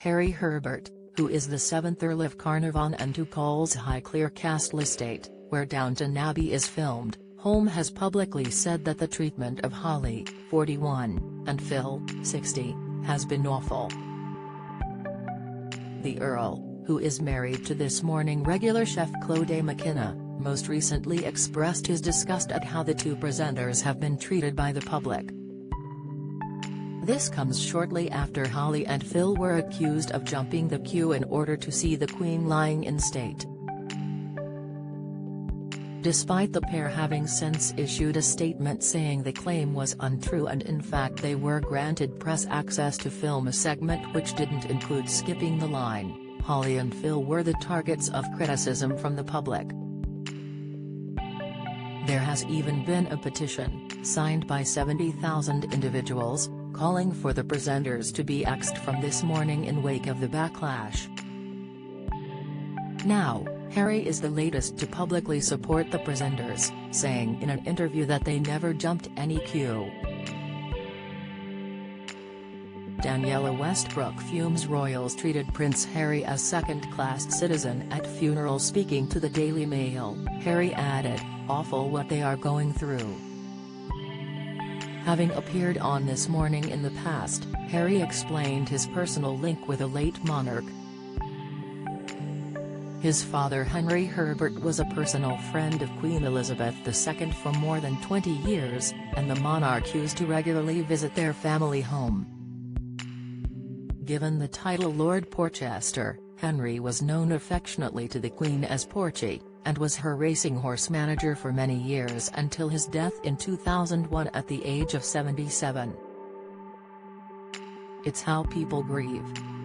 Harry Herbert, who is the 7th Earl of Carnarvon and who calls Highclere Castle estate, where Downton Abbey is filmed, home, has publicly said that the treatment of Holly, 41, and Phil, 60, has been awful. The Earl, who is married to This Morning regular chef Clodagh McKenna, most recently expressed his disgust at how the two presenters have been treated by the public. This comes shortly after Holly and Phil were accused of jumping the queue in order to see the Queen lying in state. Despite the pair having since issued a statement saying the claim was untrue and in fact they were granted press access to film a segment which didn't include skipping the line, Holly and Phil were the targets of criticism from the public. There has even been a petition, signed by 70,000 individuals, calling for the presenters to be axed from This Morning in wake of the backlash. Now, Harry is the latest to publicly support the presenters, saying in an interview that they never jumped any queue. Daniela Westbrook fumes royals treated Prince Harry as second-class citizen at funeral. Speaking to the Daily Mail, Harry added, "Awful what they are going through." Having appeared on This Morning in the past, Harry explained his personal link with the late monarch. His father Henry Herbert was a personal friend of Queen Elizabeth II for more than 20 years, and the monarch used to regularly visit their family home. Given the title Lord Porchester, Henry was known affectionately to the Queen as Porchy, and was her racing horse manager for many years until his death in 2001 at the age of 77. It's how people grieve.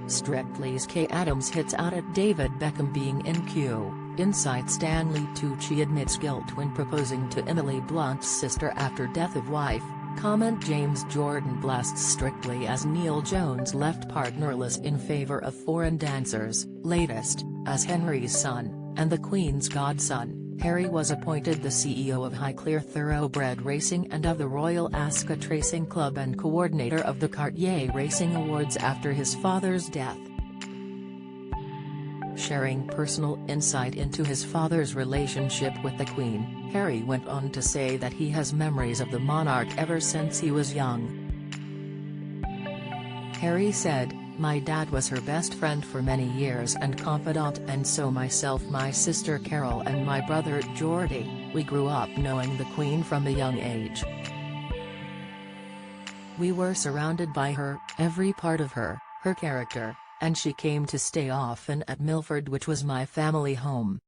Strictly's Kay Adams hits out at David Beckham being in queue. Inside Stanley Tucci admits guilt when proposing to Emily Blunt's sister after death of wife. Comment James Jordan blasts Strictly as Neil Jones left partnerless in favor of foreign dancers. Latest, as Henry's son, and the Queen's godson, Harry was appointed the CEO of Highclere Thoroughbred Racing and of the Royal Ascot Racing Club and coordinator of the Cartier Racing Awards after his father's death. Sharing personal insight into his father's relationship with the Queen, Harry went on to say that he has memories of the monarch ever since he was young. Harry said, "My dad was her best friend for many years and confidant, and so myself, my sister Carol and my brother Geordie, we grew up knowing the Queen from a young age. We were surrounded by her, every part of her character, and she came to stay often at Milford, which was my family home."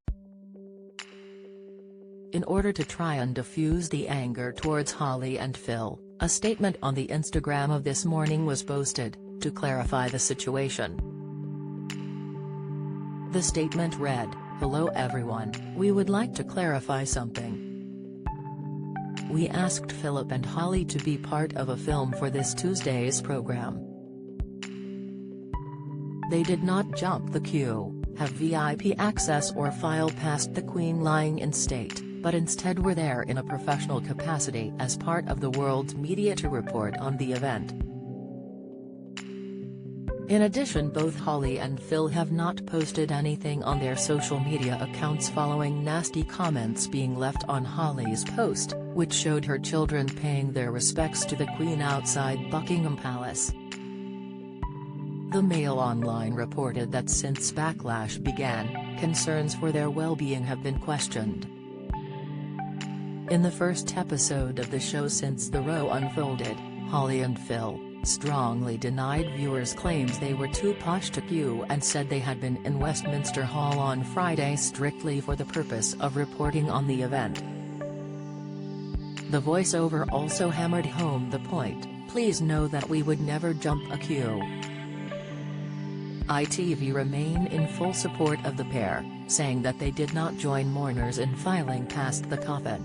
In order to try and diffuse the anger towards Holly and Phil, a statement on the Instagram of This Morning was posted, to clarify the situation. The statement read, "Hello everyone, we would like to clarify something. We asked Philip and Holly to be part of a film for this Tuesday's program. They did not jump the queue, have VIP access or file past the Queen lying in state, but instead were there in a professional capacity as part of the world's media to report on the event." In addition, both Holly and Phil have not posted anything on their social media accounts following nasty comments being left on Holly's post, which showed her children paying their respects to the Queen outside Buckingham Palace. The Mail Online reported that since backlash began, concerns for their well-being have been questioned. In the first episode of the show since the row unfolded, Holly and Phil strongly denied viewers' claims they were too posh to queue and said they had been in Westminster Hall on Friday strictly for the purpose of reporting on the event. The voiceover also hammered home the point, "Please know that we would never jump a queue." ITV remain in full support of the pair, saying that they did not join mourners in filing past the coffin.